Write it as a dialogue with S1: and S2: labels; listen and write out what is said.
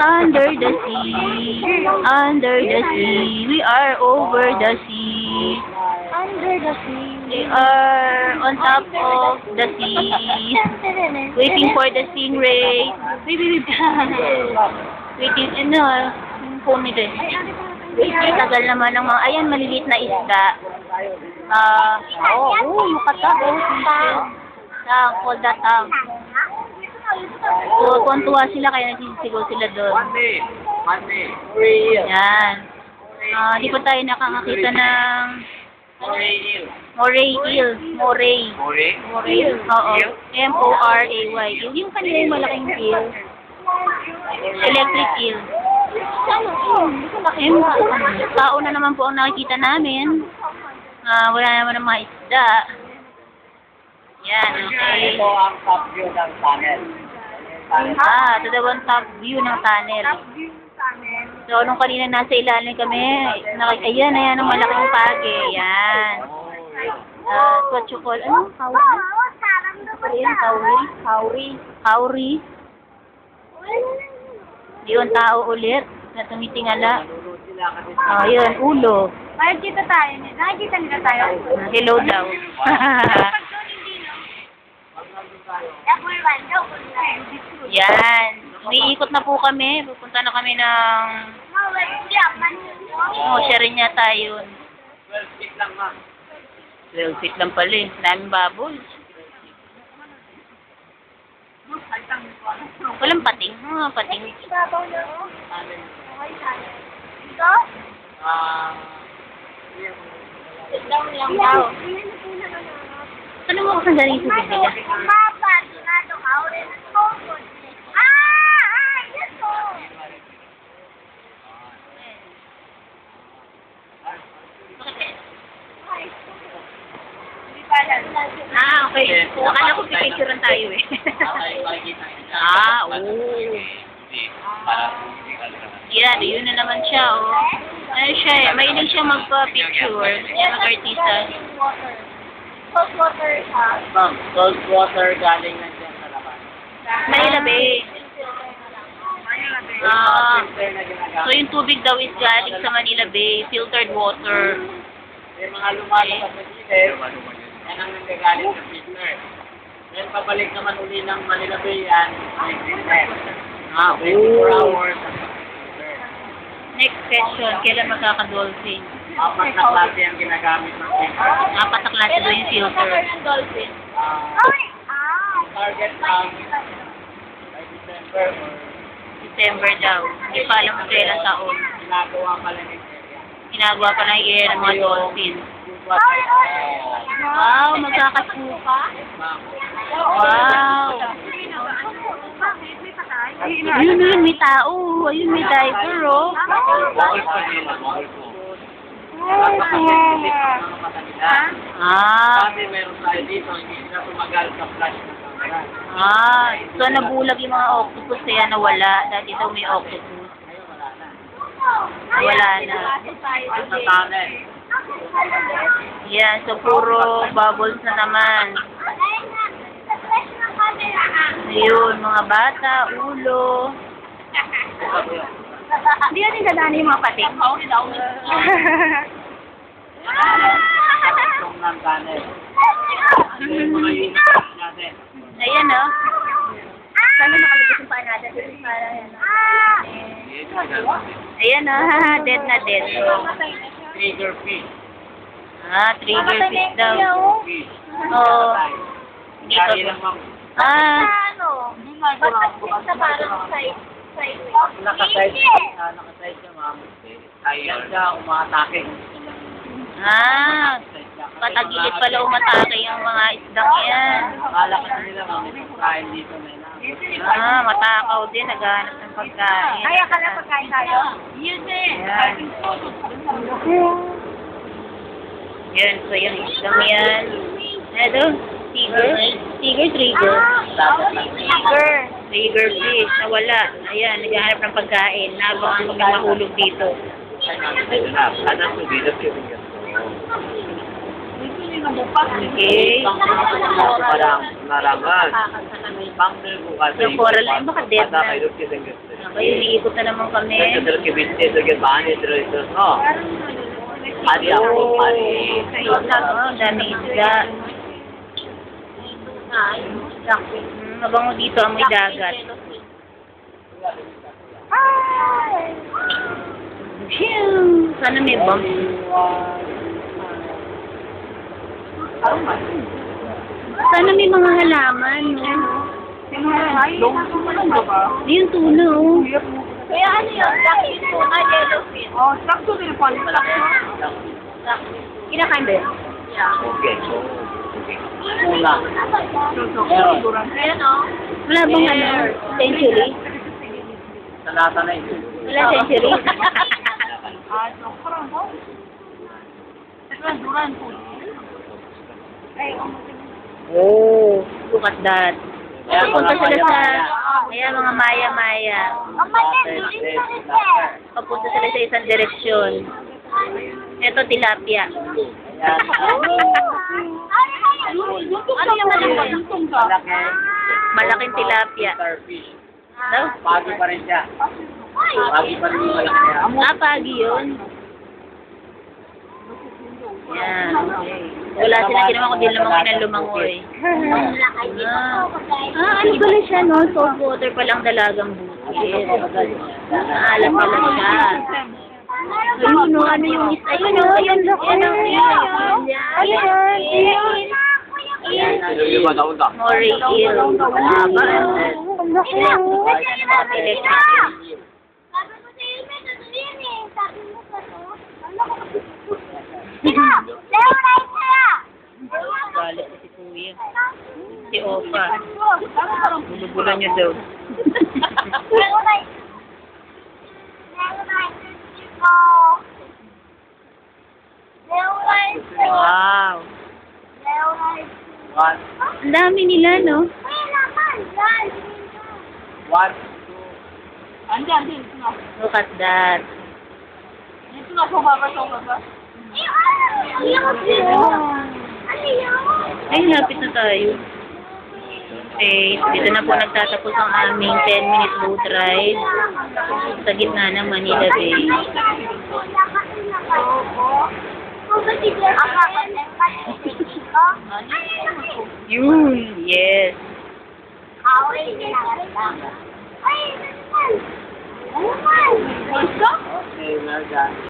S1: Under the sea, we are over the sea.
S2: Under the sea.
S1: We are on top of the sea, waiting for the stingray. Wait. Waiting, yung phone nito eh. Tagal naman ng mga, ayan, maliliit na isda. Yung katak, call that So, tuwan-tuwa sila, kaya nagsisigaw sila doon.
S3: Monday.
S1: Yan. Di pa tayo nakakakita ng Moray eel. Moray. Oo. M-O-R-A-Y. Yung kanila yung malaking eel. Electric eel. Tao na naman po ang nakikita namin. Wala naman ng mga isda. Yan, okay.
S3: Ito ang top view ng tunnel.
S1: Ito daw ang top view ng tunnel. So, nung kanina nasa ilalim kami, ayan ang malaking pagi. Yan. What you call, Kauri. Yun, tao ulit na tumitingala. Yun, ulo.
S2: Nakikita nila tayo.
S1: Hello daw. Yan. Umiikot na po kami. Pupunta na kami ng... siya rin yata yun.
S3: 12 feet lang, ma'am.
S1: 12 feet lang pala eh. Daming baboy. Walang pating. Pating.
S2: Ito? Lang daw.
S1: Ano mo kasang galing sa bibig? Okay. Akala ko pipicturean tayo eh. Yan, yun na naman siya, oh. Ano siya eh, mahilig siya magpa-picture. Mag-artista.
S2: Salt water ha?
S3: Ma'am, salt water galing na dyan sa labas.
S1: Manila Bay. So yung tubig daw is galing sa Manila Bay, filtered water.
S3: Yung mga lumalabas sa gilid, yan ang nanggagaling sa filter. Then pabalik naman uli ng Manila Bay yan, may filter. 24 hours.
S1: Next question, kailan magkaka-dolphin?
S3: 4 na klase ang ginagamit ng filter.
S1: 4 na klase daw yung filter.
S3: Target by December or
S1: December daw. Hindi pa alam kung kailan taon.
S3: ginagawa pa lang yung area.
S1: Ginagawa pa lang yung ng mga dolphin. Wow, magkakasuka. Wow. Ayun, may tao. Ayun, may diver, oh.
S3: Kasi meron tayo dito, hindi na tumagal sa flash ng camera.
S1: So nabulag yung mga octopus kaya nawala. Dati daw may octopus. Wala na.
S3: Sa tunnel.
S1: Yan, so puro bubbles na naman. Ayun, mga bata, ulo. Hindi natin dadaan yung mga pating.
S3: Ng tunnel. Yung mga uniform natin.
S1: Ayan, oh. Sana nakalabas yung paa natin. Ayan, oh. Dead na dead.
S3: Trigger fish.
S1: Trigger fish daw.
S3: Fish.
S1: Oo. Hindi ko.
S3: Kaya lang, ma'am.
S2: Basta parang side.
S3: Nakaside siya, ma'am. Ayan siya, umatake.
S1: Patagilid pala umatake yung mga isdang yan.
S3: Akala kasi nila, ma'am, kain dito na lang.
S1: Matakaw din. Naghahanap ng pagkain.
S2: Ay, akala pagkain tayo? Yun eh.
S1: Yan, so yung isdang yan. Ano? Tiger? Trigger. Trigger fish. Nawala. Ayan, naghahanap ng pagkain. Nabangan kami mahulog dito. Okay.
S3: Parang larangan. Pangdel ko kasi.
S1: Yung coral line, baka dead na.
S3: kayo kisang-kisang.
S1: Okay, umiikot na naman kami.
S3: Ito kibinte, ito kibani, ito, no? Pari ako, pari.
S1: Oh, dami isda. Mabango dito, amoy dagat. Phew! Sana may bump. Sana may mga halaman, no? Yung tuna, oh.
S2: Kaya ano yun? Lucky tuna, yellowfin.
S1: Kinakain ba yun?
S3: Okay, so, mula.
S2: Ayan o.
S1: Wala bang ano? Century?
S3: Sa lata na ito.
S1: Wala century? Oh, look at that. Papunta sila sa, ayan, mga maya-maya. Papunta sila sa isang direksyon. Ito, tilapia.
S2: Ano yung
S3: Malaki.
S1: Malaking tilapia.
S3: Starfish.
S1: Daw?
S3: Pagi pa rin siya. Pagi pa rin yung malaki niya.
S1: Ah, pagi yun. Yan. Wala sila ginawa kundi lumangoy na lumangoy. Ano pala siya, no? Salt water palang dalagang bukid. Alam pala siya. Ayun, no? Ano yung isa? Ayun, no? Ayun,
S3: Yung ba daw daw?
S1: Moray eel. Haba. Galit na si Kuya. Si Opa. Bulubulan niyo daw. Wow.
S3: One,
S1: Ang dami nila, no?
S3: one,
S1: Look at that. Ay, lapit na tayo. Okay, dito na po nagtatapos ang aming 10-minute boat ride sa gitna ng Manila Bay. Yun, yes.
S3: okay, well done.